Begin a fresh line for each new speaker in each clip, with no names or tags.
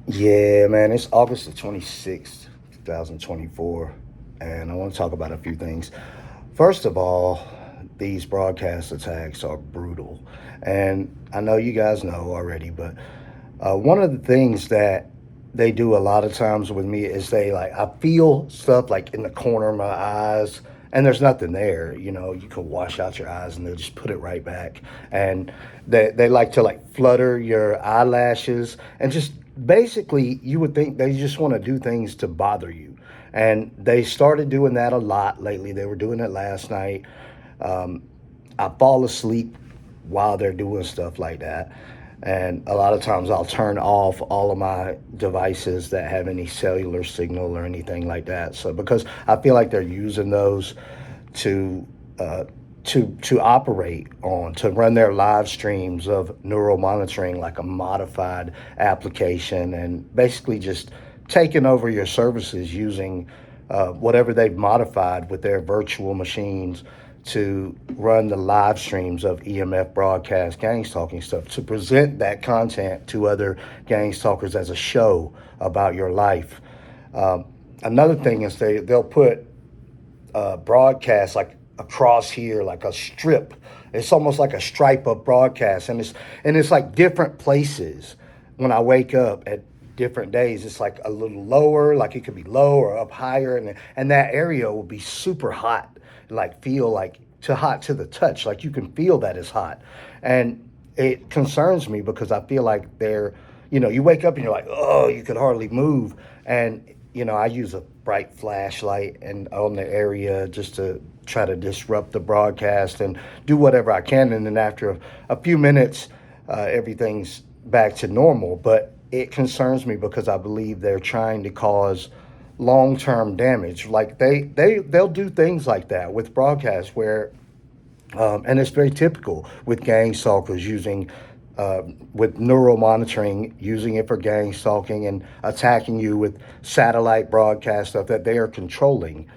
Yeah, man, it's August the 26th, 2024, and I want to talk about a few things. First of all, these broadcast attacks are brutal. And I know you guys know already, but one of the things that they do a lot of times with me is I feel stuff like in the corner of my eyes, and there's nothing there. You can wash out your eyes and they'll just put it right back. And they like to like flutter your eyelashes and just basically you would think they just want to do things to bother you. And they started doing that a lot lately. They were doing it last night. Um, I fall asleep while they're doing stuff like that. And a lot of times I'll turn off all of my devices that have any cellular signal or anything like that. So because I feel like they're using those to uh, to operate on, to run their live streams of neural monitoring like a modified application, and basically just taking over your services using whatever they've modified with their virtual machines to run the live streams of EMF broadcast gang stalking stuff, to present that content to other gang stalkers as a show about your life. Um, Another thing is they'll put broadcast like across here, like a strip. It's almost like a stripe of broadcast, and it's like different places. When I wake up at different days, it's like a little lower, like it could be low or up higher, and that area will be super hot, like feel like too hot to the touch, like you can feel that it's hot, and it concerns me because I feel like you wake up and you're like, oh, you could hardly move, and I use a bright flashlight and on the area just to try to disrupt the broadcast and do whatever I can. And then after a few minutes, everything's back to normal. But it concerns me because I believe they're trying to cause long-term damage. Like they'll do things like that with broadcasts where and it's very typical with gang stalkers using with neural monitoring, using it for gang stalking and attacking you with satellite broadcast stuff that they are controlling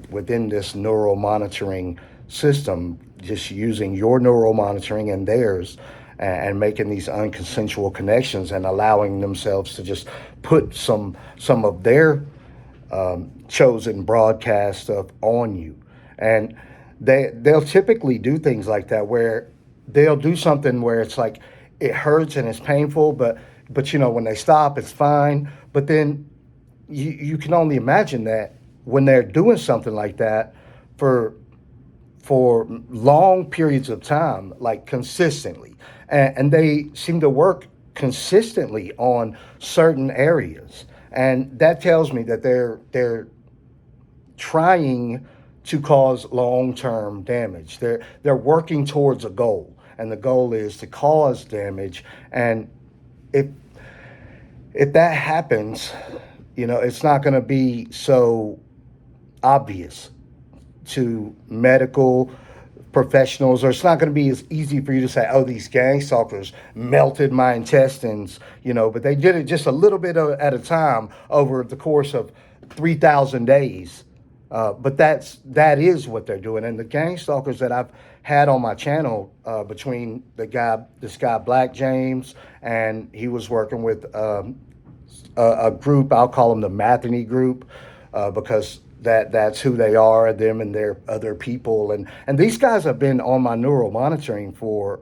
within this neural monitoring system, just using your neural monitoring and theirs, and making these unconsensual connections and allowing themselves to just put some of their chosen broadcast stuff on you. And they'll typically do things like that where they'll do something where it's like it hurts and it's painful, but when they stop, it's fine. But then you can only imagine that when they're doing something like that for long periods of time, like consistently, and they seem to work consistently on certain areas, and that tells me that they're trying to cause long-term damage. They're working towards a goal, and the goal is to cause damage. And if if that happens, it's not going to be so obvious to medical professionals, or it's not going to be as easy for you to say, oh, these gang stalkers melted my intestines, but they did it just a little bit at a time over the course of 3,000 days. But that is what they're doing. And the gang stalkers that I've had on my channel, between this guy Black James, and he was working with a group. I'll call them the Matheny group, because that's who they are, them and their other people. And these guys have been on my neural monitoring for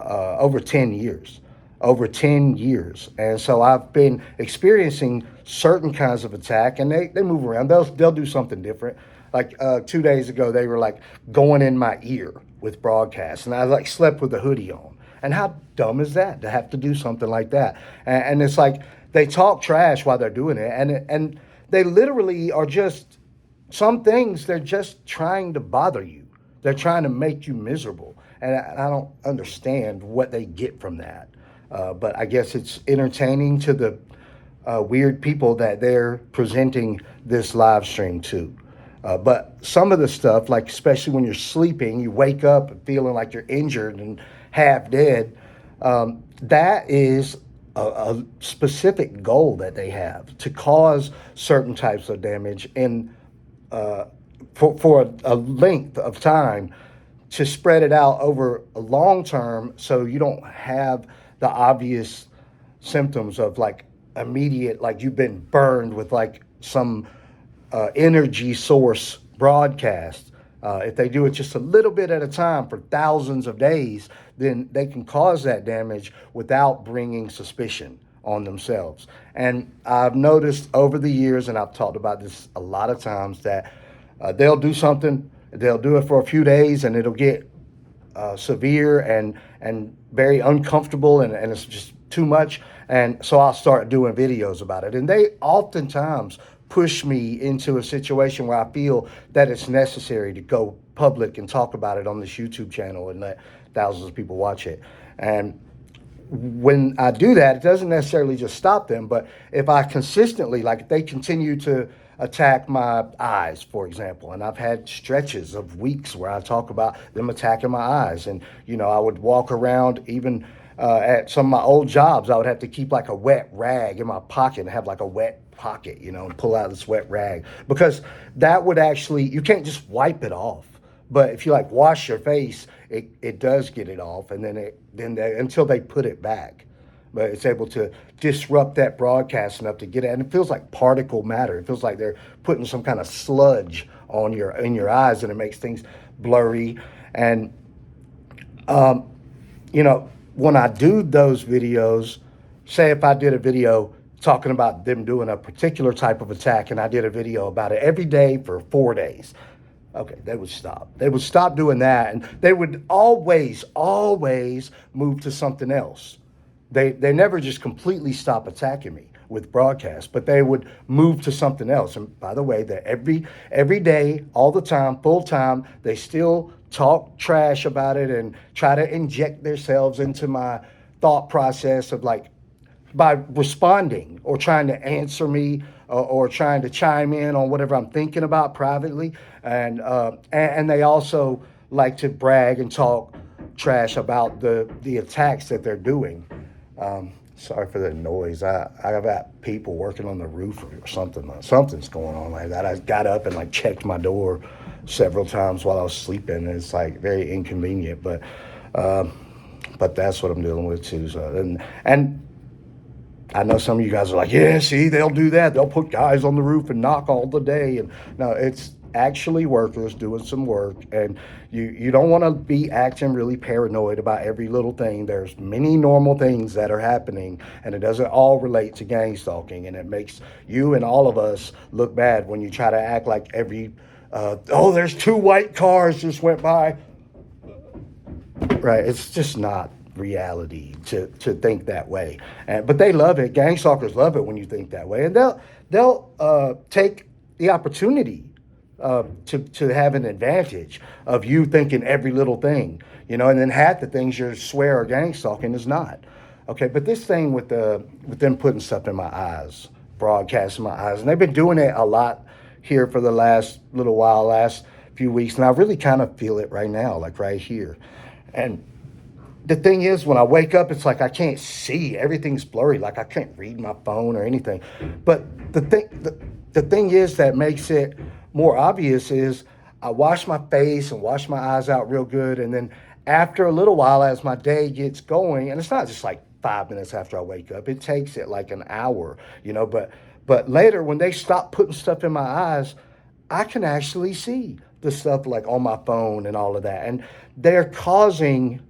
over 10 years. Over 10 years. And so I've been experiencing certain kinds of attack, and they move around. They'll do something different. Like 2 days ago, they were like going in my ear with broadcasts, and I like slept with a hoodie on. And how dumb is that to have to do something like that? And it's like they talk trash while they're doing it, and they literally are just some things. They're just trying to bother you. They're trying to make you miserable, and I don't understand what they get from that. But I guess it's entertaining to the weird people that they're presenting this live stream to. But some of the stuff, like especially when you're sleeping, you wake up feeling like you're injured and half dead. That is a specific goal that they have to cause certain types of damage in for a length of time, to spread it out over a long term, so you don't have the obvious symptoms of like immediate, like you've been burned with like some energy source broadcast. If they do it just a little bit at a time for thousands of days, then they can cause that damage without bringing suspicion on themselves. And I've noticed over the years, and I've talked about this a lot of times, that they'll do something, they'll do it for a few days, and it'll get severe and very uncomfortable, and it's just too much. And so I'll start doing videos about it. And they oftentimes push me into a situation where I feel that it's necessary to go public and talk about it on this YouTube channel and let thousands of people watch it. And when I do that, it doesn't necessarily just stop them, but if I consistently, like if they continue to attack my eyes, for example, and I've had stretches of weeks where I talk about them attacking my eyes, and I would walk around even at some of my old jobs, I would have to keep like a wet rag in my pocket and have like a wet pocket, and pull out this wet rag, because that would actually, you can't just wipe it off. But if you like wash your face, it does get it off, and then until they put it back. But it's able to disrupt that broadcast enough to get it, and it feels like particle matter. It feels like they're putting some kind of sludge in your eyes, and it makes things blurry. And when I do those videos, say if I did a video talking about them doing a particular type of attack, and I did a video about it every day for 4 days. Okay, they would stop. They would stop doing that, and they would always move to something else. They never just completely stop attacking me with broadcasts, but they would move to something else. And by the way, that every day, all the time, full time, they still talk trash about it and try to inject themselves into my thought process of like, by responding or trying to answer me or trying to chime in on whatever I'm thinking about privately. And they also like to brag and talk trash about the attacks that they're doing. Sorry for the noise. I got people working on the roof or something. Something's going on like that. I got up and like checked my door several times while I was sleeping. It's like very inconvenient, but that's what I'm dealing with too. So, and I know some of you guys are like, yeah, see, they'll do that. They'll put guys on the roof and knock all the day. And no, it's actually workers doing some work. And you don't want to be acting really paranoid about every little thing. There's many normal things that are happening, and it doesn't all relate to gang stalking. And it makes you and all of us look bad when you try to act like there's 2 white cars just went by. Right, it's just not reality to think that way. But they love it. Gang stalkers love it when you think that way, and they'll take the opportunity to have an advantage of you thinking every little thing, and then half the things you swear are gang stalking is not. Okay, but this thing with them putting stuff in my eyes, broadcasting my eyes, and they've been doing it a lot here for the last little while, last few weeks, and I really kind of feel it right now, like right here. And the thing is, when I wake up, it's like I can't see. Everything's blurry. Like I can't read my phone or anything. But the thing is that makes it more obvious is I wash my face and wash my eyes out real good. And then after a little while, as my day gets going, and it's not just like 5 minutes after I wake up. It takes it like an hour, But later, when they stop putting stuff in my eyes, I can actually see the stuff like on my phone and all of that. And they're causing,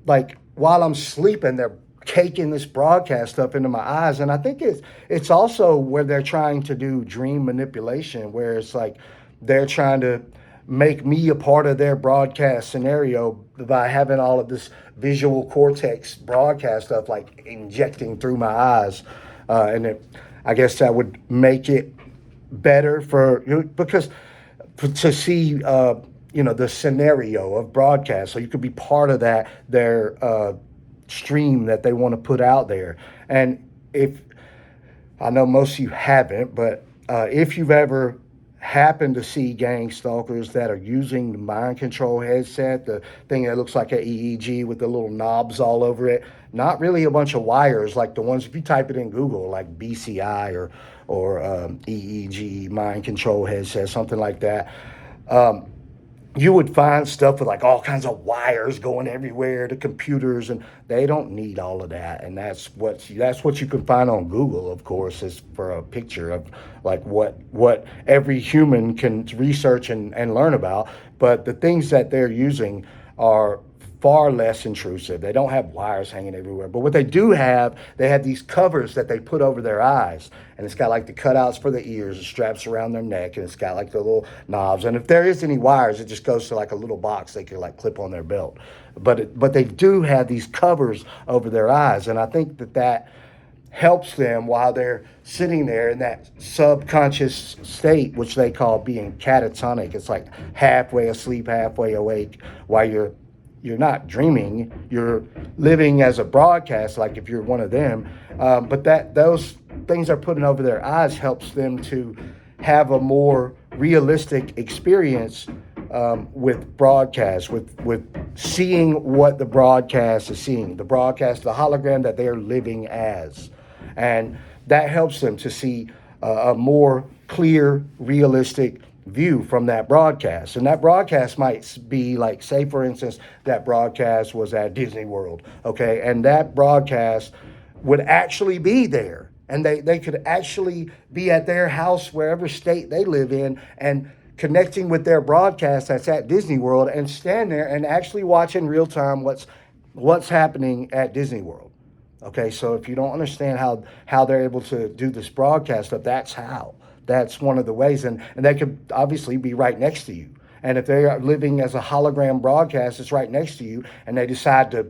like while I'm sleeping, they're caking this broadcast stuff into my eyes. And I think it's also where they're trying to do dream manipulation, where it's like they're trying to make me a part of their broadcast scenario by having all of this visual cortex broadcast stuff like injecting through my eyes. I guess that would make it better because to see the scenario of broadcast, so you could be part of their stream that they want to put out there. And if I know most of you haven't, but if you've ever happened to see gang stalkers that are using the mind control headset, the thing that looks like an EEG with the little knobs all over it, not really a bunch of wires like the ones, if you type it in Google, like BCI or EEG mind control headset, something like that. you would find stuff with like all kinds of wires going everywhere to computers, and they don't need all of that. And that's what you can find on Google, of course, is for a picture of like what every human can research and learn about. But the things that they're using are far less intrusive. They don't have wires hanging everywhere. But what they do have, they have these covers that they put over their eyes. And it's got like the cutouts for the ears, the straps around their neck, and it's got like the little knobs. And if there is any wires, it just goes to like a little box they could like clip on their belt. But they do have these covers over their eyes. And I think that helps them while they're sitting there in that subconscious state, which they call being catatonic. It's like halfway asleep, halfway awake, while you're not dreaming, you're living as a broadcast, like if you're one of them. But that those things they're putting over their eyes helps them to have a more realistic experience with broadcast, with seeing what the broadcast is seeing, the hologram that they're living as. And that helps them to see a more clear, realistic view from that broadcast. And that broadcast might be like, say, for instance, that broadcast was at Disney World, okay? And that broadcast would actually be there. And they could actually be at their house, wherever state they live in, and connecting with their broadcast that's at Disney World, and stand there and actually watch in real time what's happening at Disney World. Okay, so if you don't understand how they're able to do this broadcast stuff, that's how. That's one of the ways. And they could obviously be right next to you. And if they are living as a hologram broadcast, it's right next to you, and they decide to,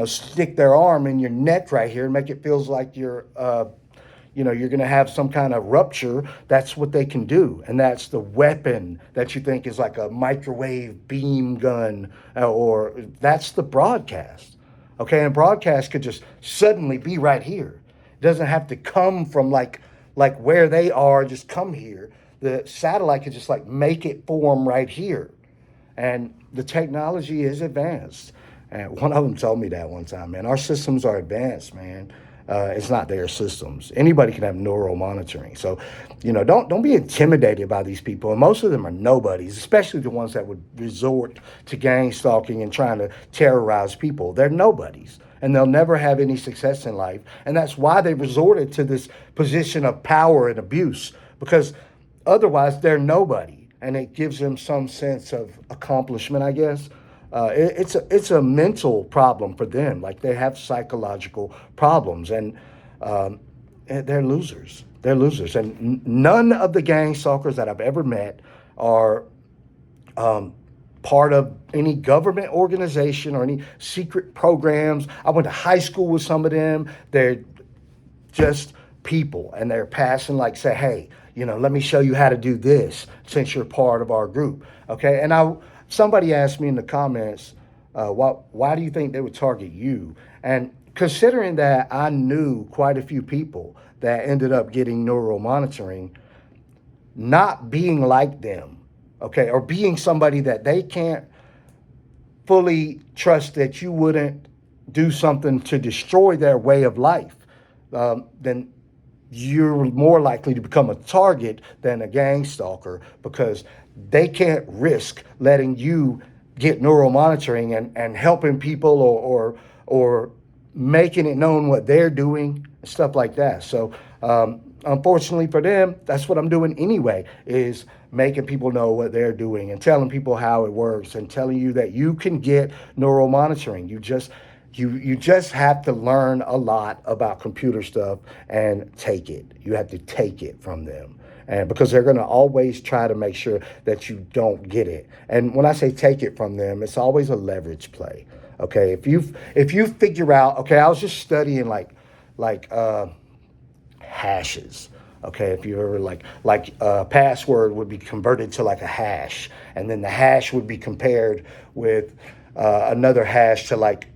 stick their arm in your neck right here and make it feels like you're going to have some kind of rupture. That's what they can do. And that's the weapon that you think is like a microwave beam gun, or that's the broadcast. Okay, and broadcast could just suddenly be right here. It doesn't have to come from like where they are, just come here. The satellite could just like make it form right here. And the technology is advanced. And one of them told me that one time, man, our systems are advanced, man. It's not their systems. Anybody can have neural monitoring. So, don't be intimidated by these people. And most of them are nobodies, especially the ones that would resort to gang stalking and trying to terrorize people. They're nobodies, and they'll never have any success in life. And that's why they resorted to this position of power and abuse, because otherwise they're nobody. And it gives them some sense of accomplishment, I guess. It's a mental problem for them. Like, they have psychological problems, and they're losers. They're losers. And none of the gang stalkers that I've ever met are part of any government organization or any secret programs. I went to high school with some of them. They're just people, and they're passing, like, say, hey, let me show you how to do this since you're part of our group. Okay. And somebody asked me in the comments, why do you think they would target you? And considering that I knew quite a few people that ended up getting neural monitoring, not being like them, okay, or being somebody that they can't fully trust that you wouldn't do something to destroy their way of life, then you're more likely to become a target than a gang stalker, because they can't risk letting you get neural monitoring and helping people or making it known what they're doing and stuff like that. So unfortunately for them, that's what I'm doing anyway, is making people know what they're doing and telling people how it works and telling you that you can get neural monitoring. You just have to learn a lot about computer stuff and take it. You have to take it from them. And because they're going to always try to make sure that you don't get it. And when I say take it from them, it's always a leverage play. Okay, if you figure out, okay, I was just studying like hashes. Okay, if you ever like a password would be converted to like a hash, and then the hash would be compared with another hash to like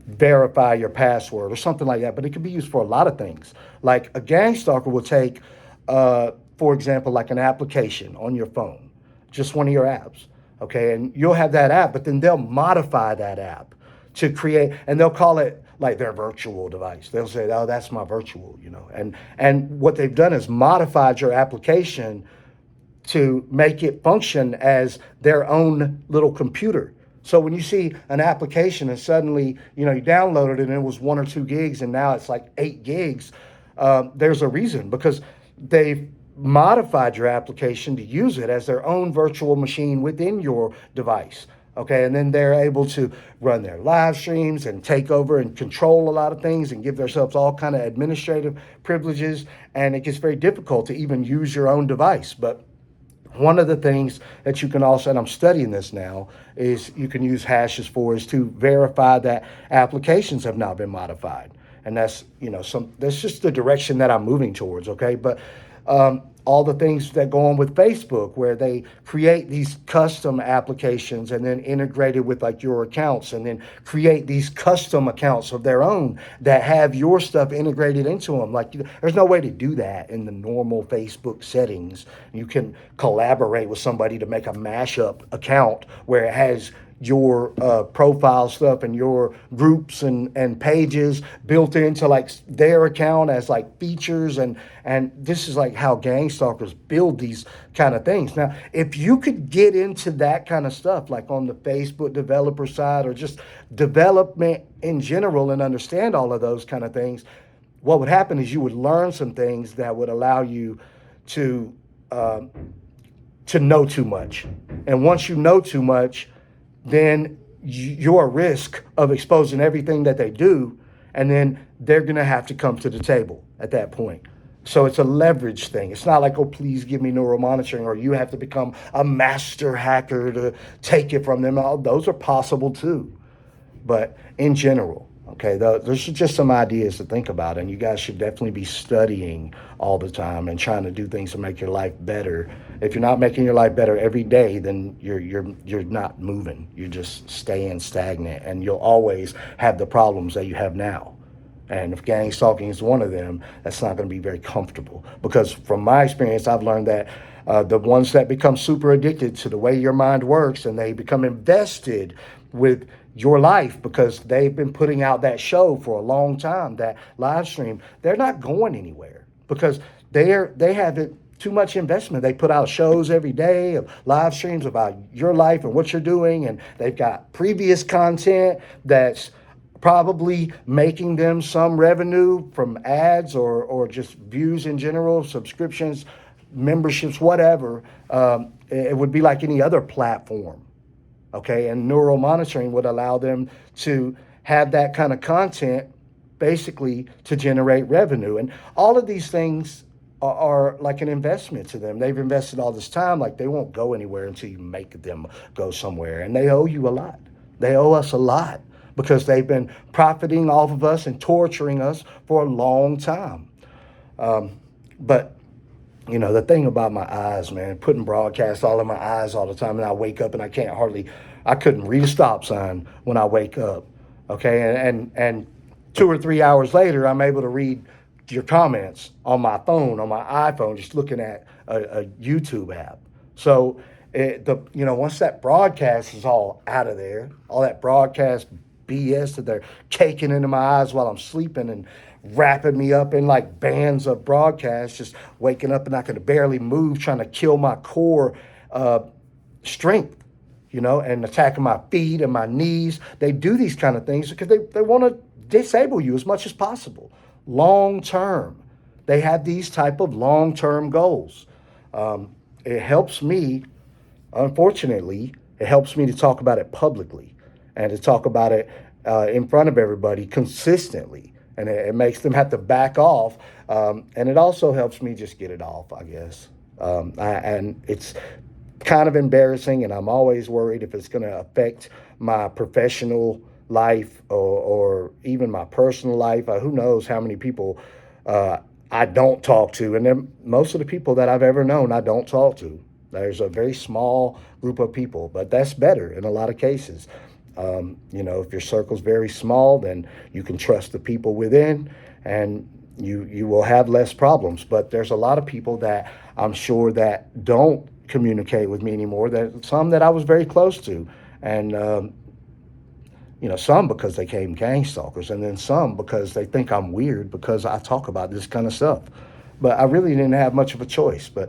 verify your password or something like that. But it can be used for a lot of things. Like a gang stalker will take, for example, like an application on your phone, just one of your apps, okay? And you'll have that app, but then they'll modify that app to create, and they'll call it like their virtual device. They'll say, oh, that's my virtual, And what they've done is modified your application to make it function as their own little computer. So when you see an application and suddenly, you downloaded it and it was 1 or 2 gigs and now it's like 8 gigs, there's a reason, because they've modified your application to use it as their own virtual machine within your device. Okay, and then they're able to run their live streams and take over and control a lot of things and give themselves all kind of administrative privileges, and it gets very difficult to even use your own device. But one of the things that you can also, and I'm studying this now, is you can use hashes for is to verify that applications have not been modified. And that's, that's just the direction that I'm moving towards, okay? But all the things that go on with Facebook, where they create these custom applications and then integrate it with like your accounts, and then create these custom accounts of their own that have your stuff integrated into them. Like, there's no way to do that in the normal Facebook settings. You can collaborate with somebody to make a mashup account where it has your profile stuff and your groups and pages built into like their account as like features, and this is like how gang stalkers build these kind of things. Now, if you could get into that kind of stuff, like on the Facebook developer side or just development in general, and understand all of those kind of things, what would happen is you would learn some things that would allow you to know too much. And once you know too much, then you're at risk of exposing everything that they do, and then they're going to have to come to the table at that point. So it's a leverage thing. It's not like, oh, please give me neural monitoring, or you have to become a master hacker to take it from them. Those are possible too. But in general, okay, there's just some ideas to think about, and you guys should definitely be studying all the time and trying to do things to make your life better. If you're not making your life better every day, then you're not moving. You're just staying stagnant, and you'll always have the problems that you have now. And if gang stalking is one of them, that's not going to be very comfortable. Because from my experience, I've learned that the ones that become super addicted to the way your mind works, and they become invested with your life because they've been putting out that show for a long time, that live stream, they're not going anywhere because they have it too much investment. They put out shows every day of live streams about your life and what you're doing, and they've got previous content that's probably making them some revenue from ads or just views in general, subscriptions, memberships, whatever. It would be like any other platform. Okay, and neural monitoring would allow them to have that kind of content basically to generate revenue. And all of these things are like an investment to them. They've invested all this time, like they won't go anywhere until you make them go somewhere. And they owe you a lot. They owe us a lot because they've been profiting off of us and torturing us for a long time. But the thing about my eyes, man, putting broadcasts all in my eyes all the time, and I wake up and I couldn't read a stop sign when I wake up. Okay, and 2 or 3 hours later, I'm able to read your comments on my phone, on my iPhone, just looking at a YouTube app. So once that broadcast is all out of there, all that broadcast BS that they're caking into my eyes while I'm sleeping and wrapping me up in like bands of broadcasts, just waking up and I could barely move, trying to kill my core strength, and attacking my feet and my knees. They do these kind of things because they want to disable you as much as possible. Long term, they have these type of long-term goals. It helps me, unfortunately, it helps me to talk about it publicly and to talk about it in front of everybody consistently. And it makes them have to back off. And it also helps me just get it off, I guess. And it's kind of embarrassing, and I'm always worried if it's going to affect my professional life or even my personal life. Who knows how many people I don't talk to. And then most of the people that I've ever known, I don't talk to. There's a very small group of people, but that's better in a lot of cases. If your circle's very small, then you can trust the people within, and you will have less problems. But there's a lot of people that I'm sure that don't communicate with me anymore, that some that I was very close to, and some because they came gang stalkers, and then some because they think I'm weird because I talk about this kind of stuff. But I really didn't have much of a choice. But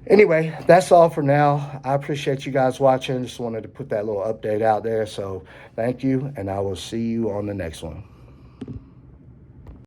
Anyway, that's all for now. I appreciate you guys watching. Just wanted to put that little update out there. So thank you, and I will see you on the next one.